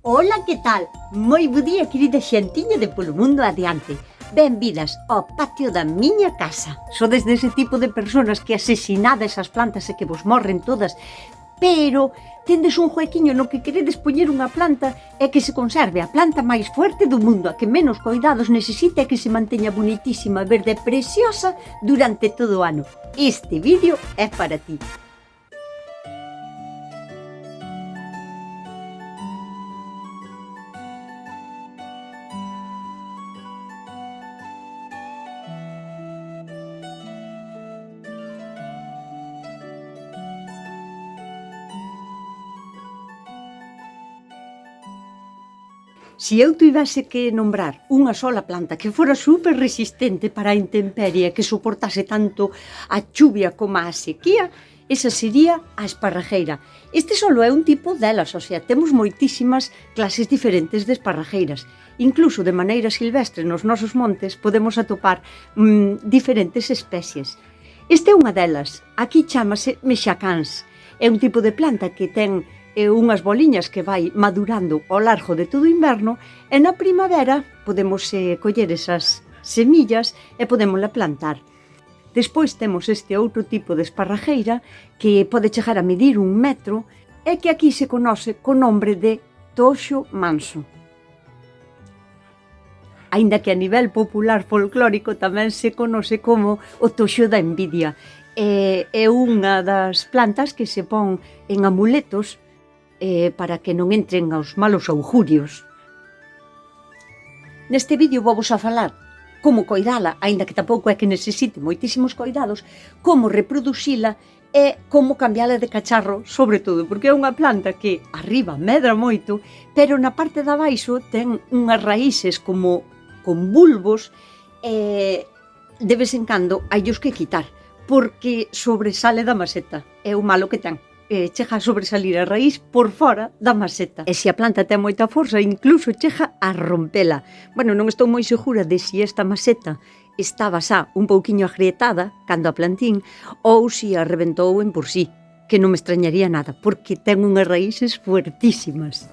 Ola, que tal? Moi bo día, querida xentiña de Polo Mundo Adiante. Benvidas ao patio da miña casa. Sodes dese tipo de persoas que asesinades as plantas e que vos morren todas, pero tendes un juequiño no que queredes poñer unha planta e que se conserve a planta máis fuerte do mundo, a que menos cuidados necesita e que se manteña bonitísima, verde e preciosa durante todo o ano. Este vídeo é para ti. Se eu tivese que nombrar unha sola planta que fora super resistente para a intemperie, que soportase tanto a chuvia como a sequía, esa sería a esparragueira. Este solo é un tipo delas, o sea, temos moitísimas clases diferentes de esparragueiras. Incluso de maneira silvestre nos nosos montes podemos atopar diferentes especies. Esta é unha delas, aquí chámase mexacáns. É un tipo de planta que ten unhas boliñas que vai madurando ao largo de todo o inverno e na primavera podemos coller esas semillas e podémosla plantar. Despois temos este outro tipo de esparragueira que pode chegar a medir 1 metro e que aquí se conoce co nombre de toxo manso. Aínda que a nivel popular folclórico tamén se conoce como o toxo da envidia. É unha das plantas que se pon en amuletos para que non entren os malos augurios. Neste vídeo vou a falar como coidala, aínda que tampouco é que necesite moitísimos coidados, como reproducila e como cambiala de cacharro, sobre todo, porque é unha planta que arriba medra moito, pero na parte de abaixo ten unhas raíces como con bulbos e de vez en cando haillos que quitar, porque sobresale da maseta, é o malo que ten. Chega a sobresalir a raíz por fora da maseta. E se a planta ten moita forza, incluso chega a rompela. Bueno, non estou moi segura de se esta maseta estaba xa un pouquiño agrietada cando a plantín ou se a rebentou en por sí, que non me extrañaría nada, porque ten unhas raíces fuertísimas.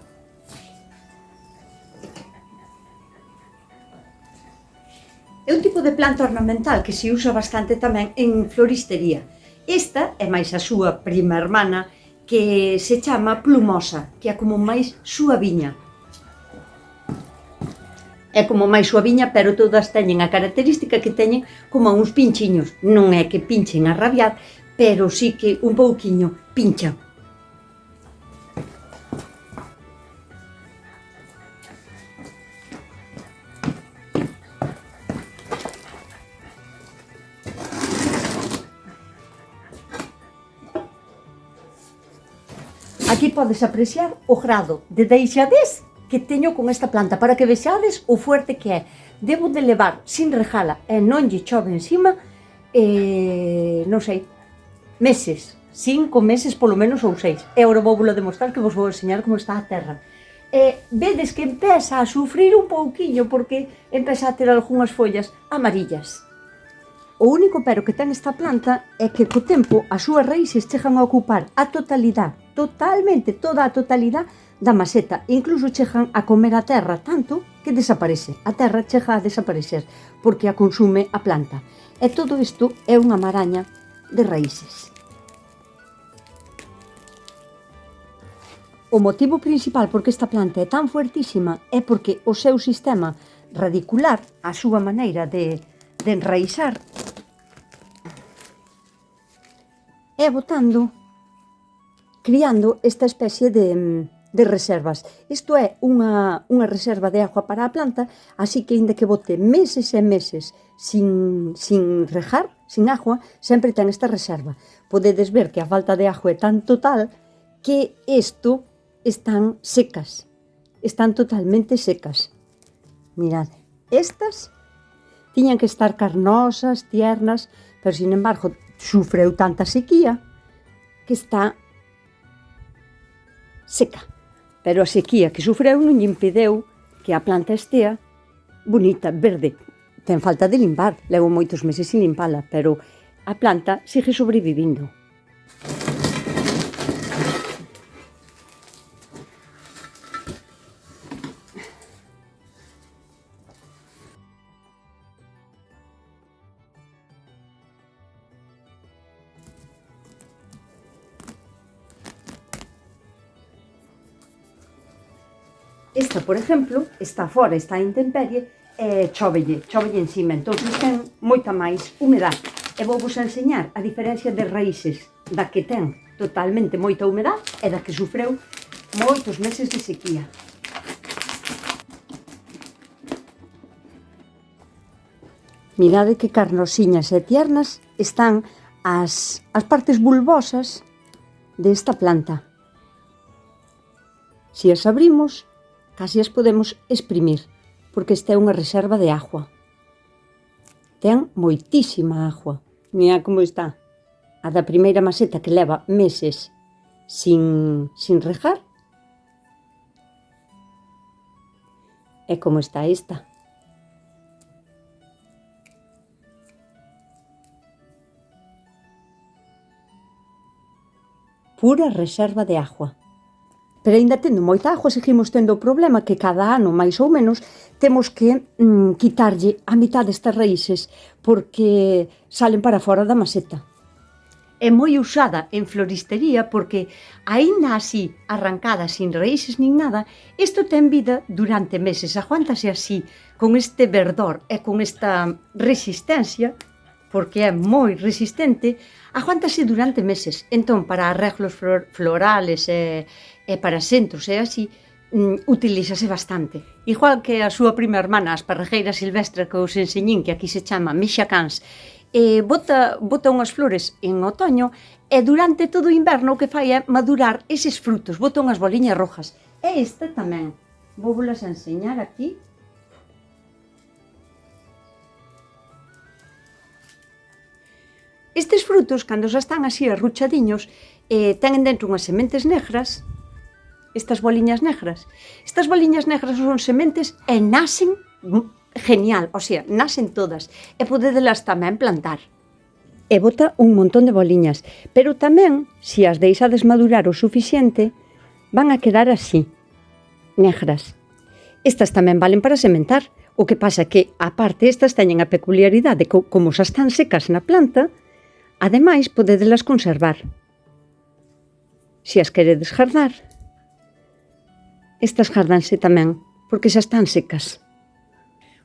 É un tipo de planta ornamental que se usa bastante tamén en floristería. Esta é máis a súa prima hermana, que se chama plumosa, que é como máis suaviña. É como máis suaviña, pero todas teñen a característica que teñen como uns pinchiños. Non é que pinchen a rabiar, pero sí que un pouquiño pinchan. Aquí podes apreciar o grado de deixadez que teño con esta planta, para que vexades o fuerte que é. Debo de levar sin rejala e non lle chove encima, non sei, meses, 5 meses polo menos ou 6. E agora vou vos demostrar, que vos vou enseñar como está a terra. Vedes que empeza a sufrir un pouquiño porque empeza a ter algunhas follas amarillas. O único pero que ten esta planta é que co tempo as súas raíces chegan a ocupar a totalidade, totalmente toda a totalidade da maseta. Incluso chegan a comer a terra tanto que desaparece. A terra chega a desaparecer porque a consume a planta. E todo isto é unha maraña de raíces. O motivo principal porque esta planta é tan fuertísima é porque o seu sistema radicular, a súa maneira de enraizar, é botando, criando esta especie de reservas. Isto é unha reserva de agua para a planta, así que aínda que bote meses e meses sin regar, sin agua, sempre ten esta reserva. Podedes ver que a falta de agua é tan total que isto están secas, están totalmente secas. Mirad, estas tiñan que estar carnosas, tiernas, pero sin embargo sufreu tanta sequía que está seca. Pero a sequía que sufreu non lle impedeu que a planta estea bonita, verde. Ten falta de limpar, levo moitos meses sin limpala, pero a planta sigue sobrevivindo. Esta, por exemplo, está fora, está a intemperie, e chóvelle encima, entón ten moita máis humedade. E vou vos enseñar a diferencia de raíces da que ten totalmente moita humedade e da que sufreu moitos meses de sequía. Mirade que carnosiñas e tiernas están as partes bulbosas desta planta. Se as abrimos, casi as podemos exprimir, porque esta é unha reserva de agua. Ten moitísima agua. Mira como está. A da primeira maceta que leva meses sin regar. E como está esta. Pura reserva de agua. Pero aínda tendo moita agua, seguimos tendo o problema que cada ano, máis ou menos, temos que quitarlle a mitad destas raíces porque salen para fora da maceta. É moi usada en floristería porque, aínda así, arrancada, sin raíces nin nada, isto ten vida durante meses, aguántase así, con este verdor e con esta resistencia, porque é moi resistente, aguántase durante meses. Entón, para arreglos florales e para centros e así, utilízase bastante. Igual que a súa prima hermana, as parregueiras silvestres que os enseñín, que aquí se chama mexicans, bota unhas flores en otoño e durante todo o inverno o que fai é madurar eses frutos, bota unhas boliñas rojas. E esta tamén. Vou volas a enseñar aquí. Estes frutos, cando xa están así arruchadiños, teñen dentro unhas sementes negras, estas boliñas negras. Estas boliñas negras son sementes e nacen genial, o sea, nacen todas. E podedelas tamén plantar. E bota un montón de boliñas. Pero tamén, se as deixades madurar o suficiente, van a quedar así, negras. Estas tamén valen para sementar. O que pasa que, aparte, estas teñen a peculiaridade de que, como xa están secas na planta, ademais, podedelas conservar. Se as queredes gardar, estas gardanse tamén, porque xa están secas.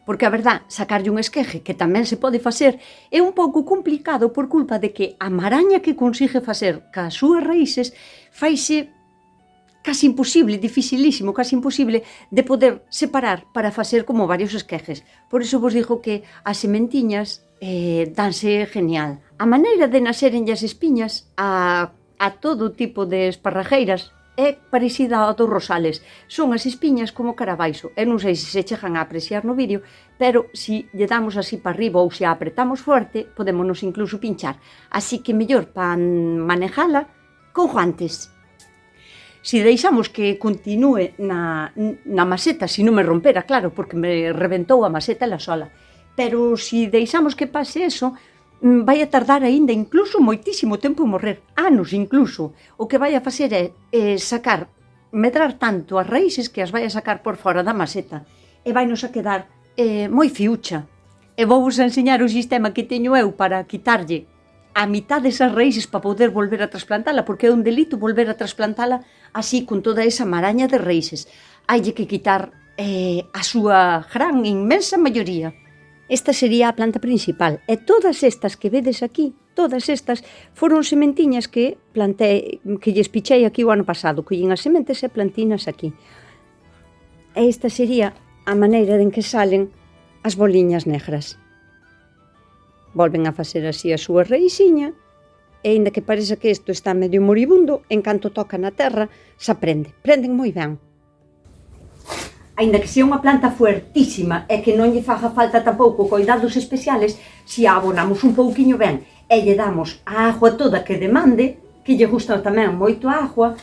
Porque a verdad, sacarlle un esqueje, que tamén se pode facer, é un pouco complicado por culpa de que a maraña que consigue facer cas súas raíces faise casi imposible, dificilísimo, casi imposible de poder separar para facer como varios esquejes. Por iso vos digo que as sementiñas danse genial. A maneira de naseren as espiñas a todo tipo de esparragueiras é parecida ao dos rosales. Son as espiñas como carabaixo. Eu non sei se se chegan a apreciar no vídeo, pero se lle damos así para arriba ou se a apretamos forte, podémonos incluso pinchar. Así que mellor para manejala con guantes. Se deixamos que continúe na maceta, se non me rompera, claro, porque me reventou a maceta ela sola. Pero se deixamos que pase eso, vai a tardar aínda incluso moitísimo tempo en morrer, anos incluso. O que vai a facer é sacar, medrar tanto as raíces que as vai a sacar por fora da maceta e vai nos a quedar moi fiucha. E vou vos enseñar o sistema que teño eu para quitarlle a mitad desas raíces para poder volver a trasplantala, porque é un delito volver a trasplantala así con toda esa maraña de raíces. Haille que quitar a súa gran, inmensa maioría. Esta sería a planta principal. E todas estas que vedes aquí, todas estas, foron sementiñas que plantei, que lles pichei aquí o ano pasado. Collín as sementes e plantinas aquí. E esta sería a maneira en que salen as boliñas negras. Volven a facer así a súa raíciña, e aínda que parece que isto está medio moribundo, en canto toca na terra, se aprende. Prenden moi ben. Aínda que sea unha planta fuertísima e que non lle faga falta tampouco coidados especiales, se a abonamos un pouquiño ben e lle damos a agua toda que demande, que lle gusta tamén moito a agua,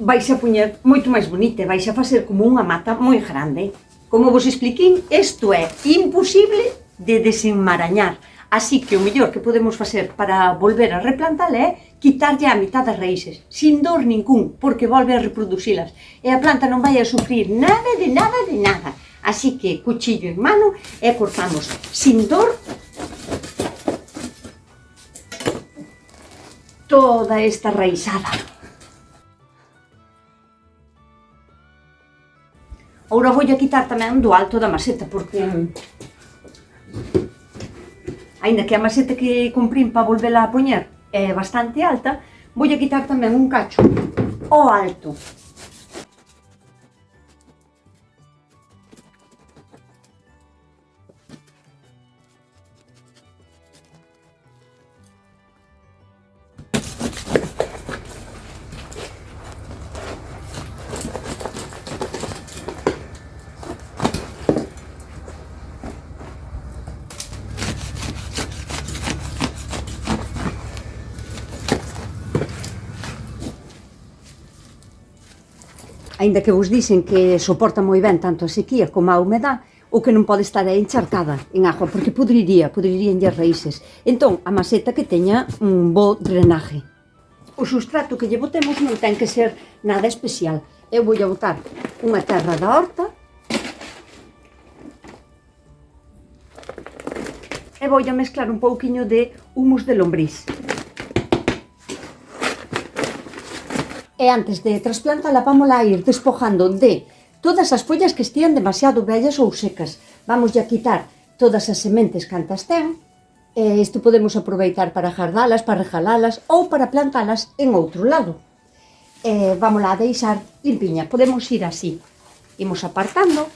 vais a poñer moito máis bonita, vais a facer como unha mata moi grande. Como vos expliquín, isto é imposible de desenmarañar. Así que o mellor que podemos facer para volver a replantala é quitarlle a mitad das raíces, sin dor ningún, porque volve a reproducilas. E a planta non vai a sufrir nada de nada de nada. Así que cuchillo en mano e cortamos sin dor toda esta raizada. Agora vou a quitar tamén do alto da maceta, porque aínda que a maceta que comprín para volvela a poñer é bastante alta, vou a quitar tamén un cacho ao alto. Aínda que vos dixen que soporta moi ben tanto a sequía como a humedad, o que non pode estar é encharcada en agua, porque pudrirían as raíces. Entón, a maceta que teña un bo drenaje. O substrato que lle botemos non ten que ser nada especial. Eu vou a botar unha terra da horta e vou a mezclar un pouquiño de humus de lombriz. E antes de trasplantala, vámola a ir despojando de todas as follas que estean demasiado vellas ou secas. Vamos a quitar todas as sementes cantas ten, e isto podemos aproveitar para jardalas, para regalalas ou para plantalas en outro lado. Vámola a deixar limpiña, podemos ir así. Imos apartando.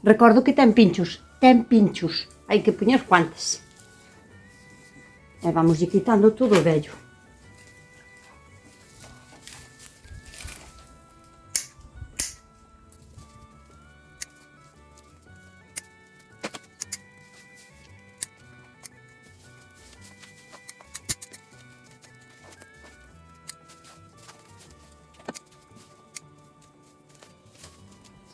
Recordo que ten pinchos, hai que poñer guantes. E vamos ir quitando todo o vello.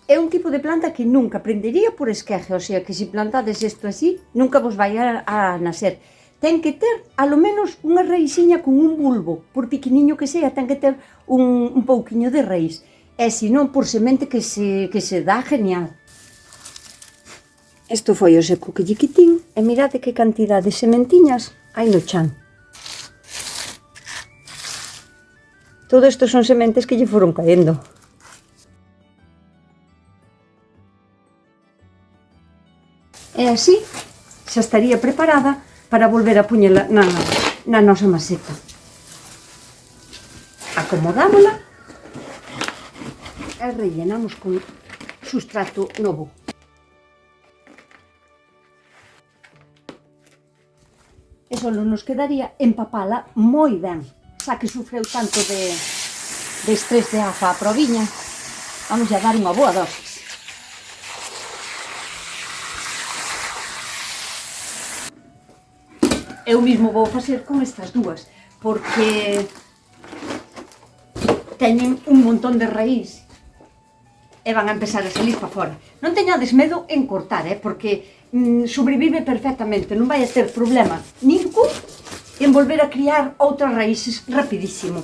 É un tipo de planta que nunca prendería por esqueje, o sea que se plantades isto así, nunca vos vai a nacer. Ten que ter, alo menos, unha raísiña con un bulbo, por pequeniño que sea, ten que ter un pouquiño de raíz. E senón, por semente que se dá genial. Isto foi o seco que lle quitín, e mirade que cantidad de sementiñas hai no chan. Todo isto son sementes que lle foron caendo. E así xa estaría preparada para volver a poñela na nosa maceta. Acomodámola e rellenamos con substrato novo. E só nos quedaría empapala moi ben, xa que sufreu tanto de estrés de agua a proviña. Vamos a dar unha boa dosis. Eu mesmo vou facer con estas dúas, porque teñen un montón de raíz e van a empezar a salir para fora. Non teñades medo en cortar, porque sobrevive perfectamente, non vai a ter problema ningún en volver a criar outras raíces rapidísimo.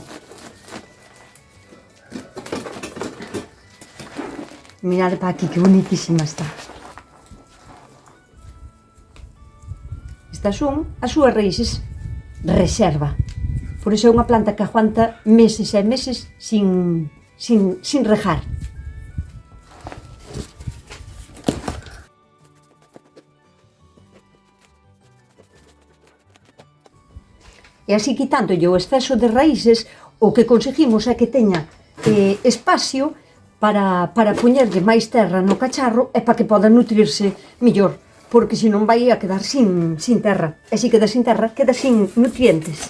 Mirade para aquí, que bonitísima está. Estas son as súas raíces reserva. Por iso é unha planta que aguanta meses e meses sin regar. E así, quitándolle o exceso de raíces, o que conseguimos é que teña espacio para poñerlle máis terra no cacharro e para que poda nutrirse mellor, porque senón vai a quedar sin terra. E se queda sin terra, queda sin nutrientes.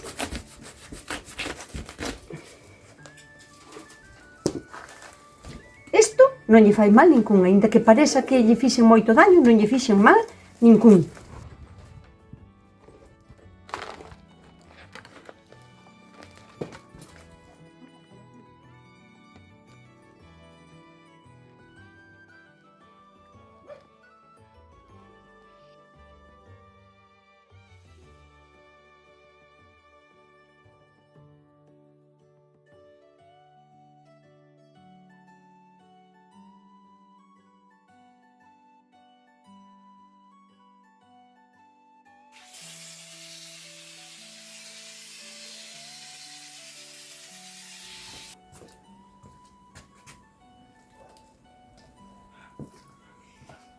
Isto non lle fai mal ningún, aínda que pareza que lle fixen moito daño, non lle fixen mal ningún.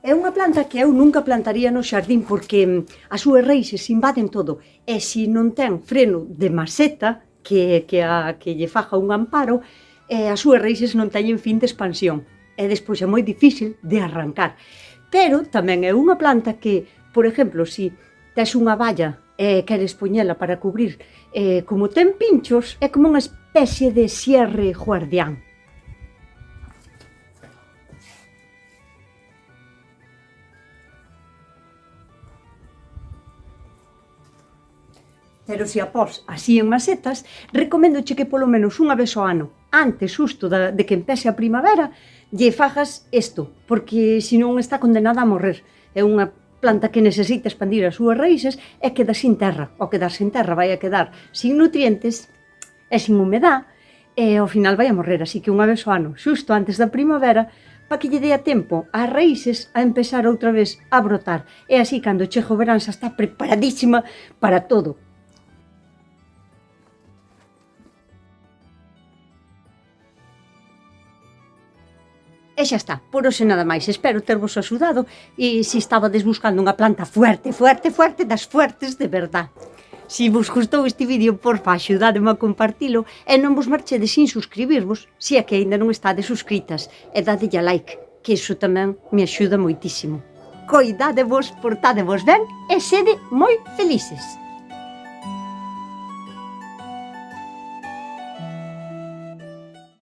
É unha planta que eu nunca plantaría no xardín porque as súas raíces invaden todo e se non ten freno de maceta que lle faga un amparo, as súas raíces non teñen fin de expansión e despois é moi difícil de arrancar. Pero tamén é unha planta que, por exemplo, se tes unha valla e queres poñela para cubrir, como ten pinchos, é como unha especie de xerre guardián. Pero se a pos así en macetas, recoméndoche que polo menos unha vez ao ano, antes xusto de que empece a primavera, lle fagas isto, porque senón está condenada a morrer. É unha planta que necesita expandir as súas raíces e queda sin terra. Ao quedar sin terra vai a quedar sin nutrientes e sin humedad e ao final vai a morrer. Así que unha vez ao ano, xusto antes da primavera, para que lle dé a tempo ás raíces a empezar outra vez a brotar. E así, cando chega o verán, xa está preparadísima para todo. E xa está, por hoxe nada máis. Espero tervos axudado e se estabades buscando unha planta fuerte, das fuertes de verdad. Se vos gustou este vídeo, porfa, axudademe a compartilo e non vos marchedes sin suscribirvos se é que aínda non estades suscritas e dadelle a like, que iso tamén me axuda moitísimo. Coidadevos, portadevos ben e sede moi felices.